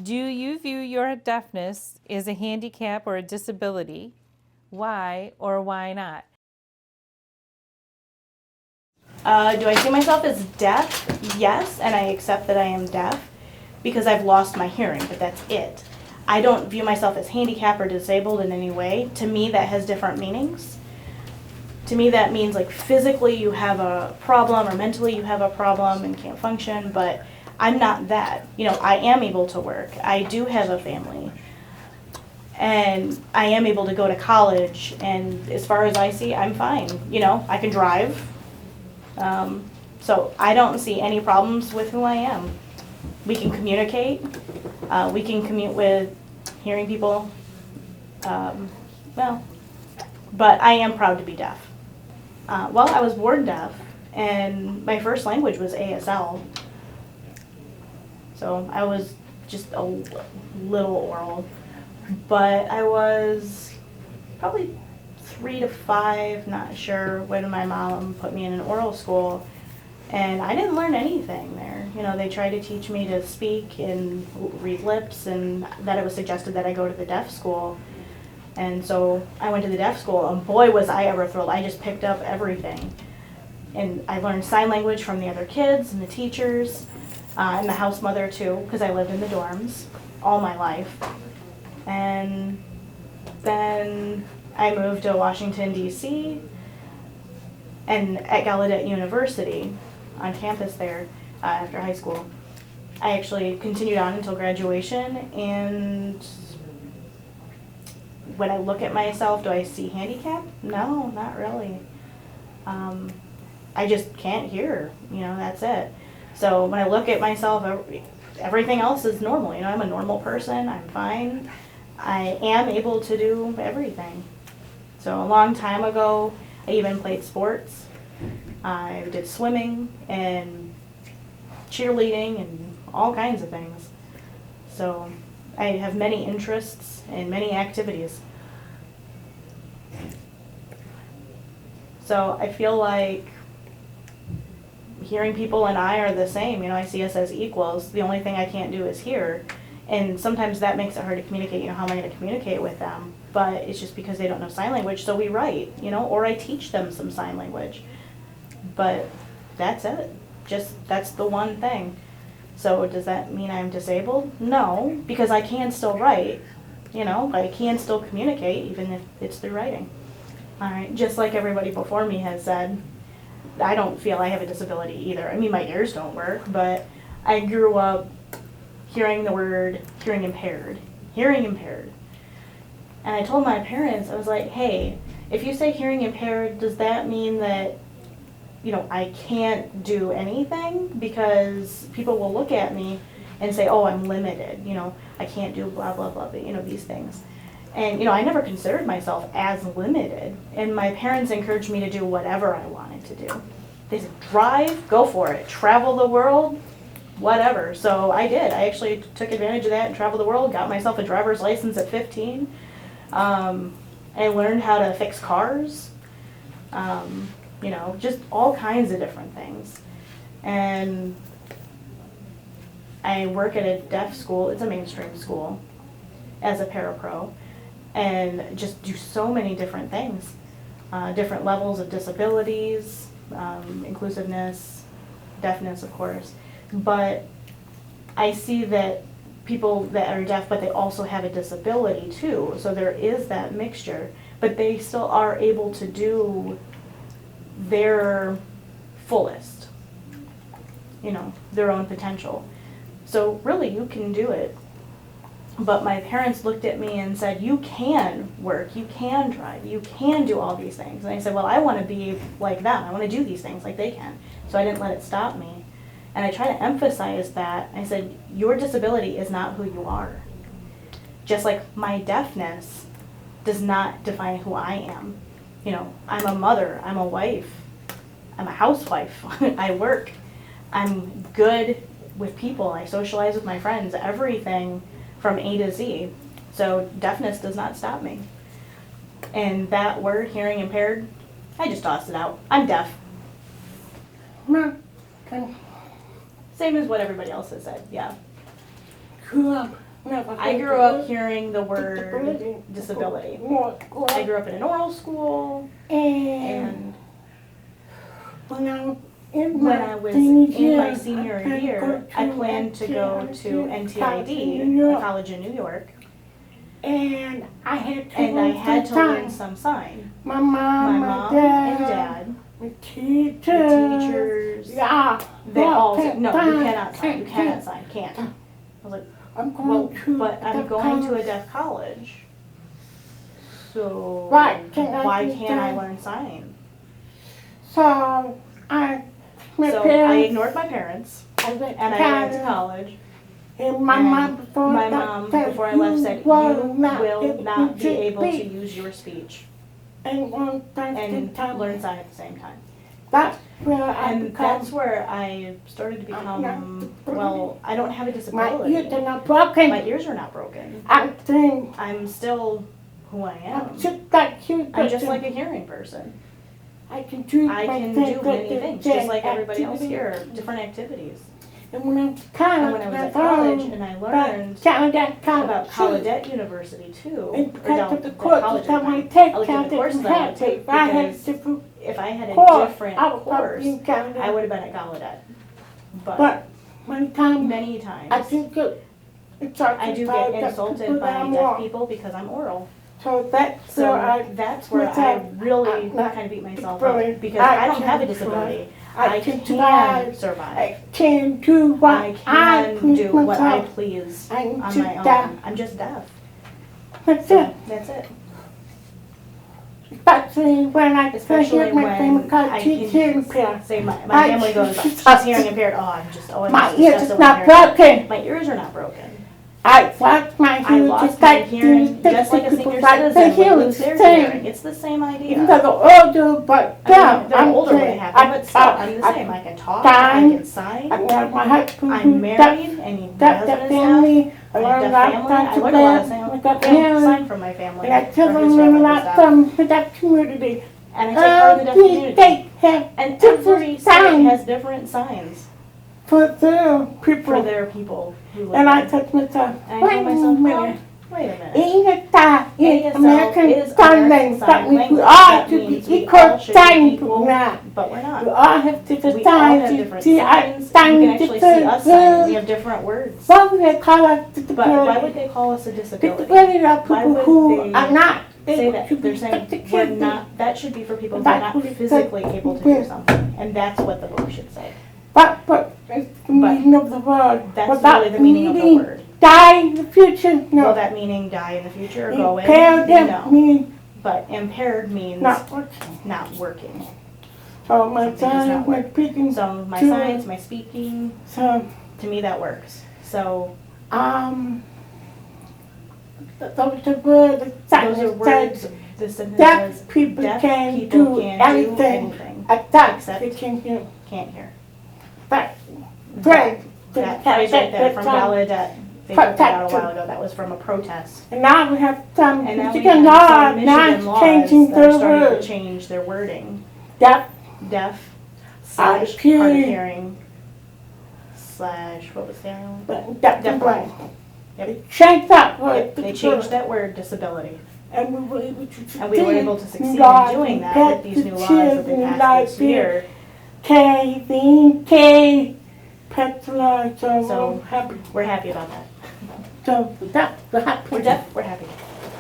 Do you view your deafness as a handicap or a disability? Why or why not? Do I see myself as deaf? Yes, and I accept that I am deaf because I've lost my hearing, but that's it. I don't view myself as handicapped or disabled in any way. To me, that has different meanings. To me, that means like physically you have a problem or mentally you have a problem and can't function, but I'm not that. I am able to work. I do have a family. And I am able to go to college, and as far as I see, I'm fine. I can drive. So I don't see any problems with who I am. We can communicate. We can commute with hearing people. Well, but I am proud to be deaf. Well, I was born deaf, and my first language was ASL. So I was just a little oral. But I was probably 3 to 5, not sure, when my mom put me in an oral school. And I didn't learn anything there. They tried to teach me to speak and read lips, and that it was suggested that I go to the deaf school. And so I went to the deaf school, and boy, was I ever thrilled. I just picked up everything. And I learned sign language from the other kids and the teachers, and the house mother too, because I lived in the dorms all my life. And then I moved to Washington, D.C., and at Gallaudet University, on campus there, after high school. I actually continued on until graduation, and when I look at myself, do I see handicap? No, not really. I just can't hear, that's it. So when I look at myself, everything else is normal. I'm a normal person, I'm fine. I am able to do everything. So a long time ago, I even played sports. I did swimming and cheerleading and all kinds of things. So I have many interests and many activities. So I feel like hearing people and I are the same. I see us as equals. The only thing I can't do is hear. And sometimes that makes it hard to communicate. How am I going to communicate with them? But it's just because they don't know sign language, so we write, or I teach them some sign language. But that's it. That's the one thing. So does that mean I'm disabled? No, because I can still write. I can still communicate, even if it's through writing. All right, just like everybody before me has said, I don't feel I have a disability either. My ears don't work, but I grew up hearing the word hearing impaired. And I told my parents, I was like, hey, if you say hearing impaired, does that mean that, I can't do anything? Because people will look at me and say, oh, I'm limited, I can't do blah, blah, blah, these things. And, I never considered myself as limited. And my parents encouraged me to do whatever I wanted to do. They said, drive, go for it, travel the world, whatever. So I did. I actually took advantage of that and traveled the world, got myself a driver's license at 15. I learned how to fix cars, just all kinds of different things. And I work at a deaf school. It's a mainstream school as a parapro, and just do so many different things, different levels of disabilities, inclusiveness, deafness, of course. But I see that people that are deaf, but they also have a disability too. So there is that mixture, but they still are able to do their fullest, their own potential. So really, you can do it. But my parents looked at me and said, you can work, you can drive, you can do all these things. And I said, well, I want to be like them. I want to do these things like they can. So I didn't let it stop me. And I try to emphasize that. I said, your disability is not who you are. Just like my deafness does not define who I am. I'm a mother, I'm a wife, I'm a housewife, I work, I'm good with people, I socialize with my friends, everything from A to Z. So deafness does not stop me. And that word, hearing impaired, I just tossed it out. I'm deaf. Same as what everybody else has said, yeah. I grew up hearing the word disability. I grew up in an oral school, and when I was in my senior year, I planned to go to NTID, a college in New York, and I had to learn some sign. My mom, my dad, the the teachers, yeah, they all said, no, you cannot sign, you cannot sign, can't. I was like, I'm well, going but I'm going to a deaf college, so Why why can't can't I I learn sign? So my So I parents, ignored my parents, I went and I went to college. And my mom before My mom, before I left, said, you will not be able to use your speech and learn sign at the same time. That's where That's where I started to become, well, I don't have a my disability. ears are not broken. My ears are not broken. I'm still who I am. I'm just like a hearing person. I can do many things, just like everybody else here, different activities. And when I was at college, and I learned about Gallaudet University too. And because of the courses I want to take, I looked at the courses I would take because if I had a different course, I would have been at Gallaudet. But many times, I think I do get insulted by deaf people because I'm oral. So that's where I really kind of beat myself up because I don't have a disability. I can survive. I can do what I please on my own. I'm just deaf. That's it. That's it. Especially when I Especially my when family because I she's hearing impaired. Say my family goes, she's hearing impaired. Oh, I'm just My ears are not broken. My ears are not broken. I lost my I hearing lost my hearing just like a senior citizen would lose their hearing. It's the same idea. Even though they're older, but they're older when it happened, but still, I'm the same. I can talk, I can sign. My husband, I'm married, and he has the family. I learned a lot I learned a lot of sign from my family. And I tell them a lot from the deaf community. And I take part in the deaf community. They have And every state has different signs for their people who live and I there. told myself, And I told myself, minute. wait a minute. ASL American Sign Language. That means we all should be equal sign people now. But we're not. We all have different We all have signs. different signs. You can actually see us sign. We have different words. Why would they call us disability? But why would they call us a disability? Disability are Why people would who they are not. Say that they're saying we're not. That should be for people who are not physically able to do something, and that's what the book should say. But it's the meaning of the word. That's really the meaning of the word. Die in the future? No. Will that meaning die in the future or go Impaired in? No. Means but impaired means not working. Not working. So my signs, my speaking. So my signs, my speaking. So to me that works. So those are words. Those are words. The sentence Deaf says people deaf can people do can't anything. do anything Except they can't hear. Can't hear. But great. That phrase right there from Gallaudet. They took that out a while ago. That was from a protest. And now we have some Michigan laws now changing that are their starting words. to change their wording. Deaf / hard of hearing / what was the other one? Deaf and blind. Yep. They changed that word. They changed that word, disability. And we were able to succeed in doing that with these new laws that they passed this year. So happy. We're happy about that. So that's the happy. We're deaf, we're happy.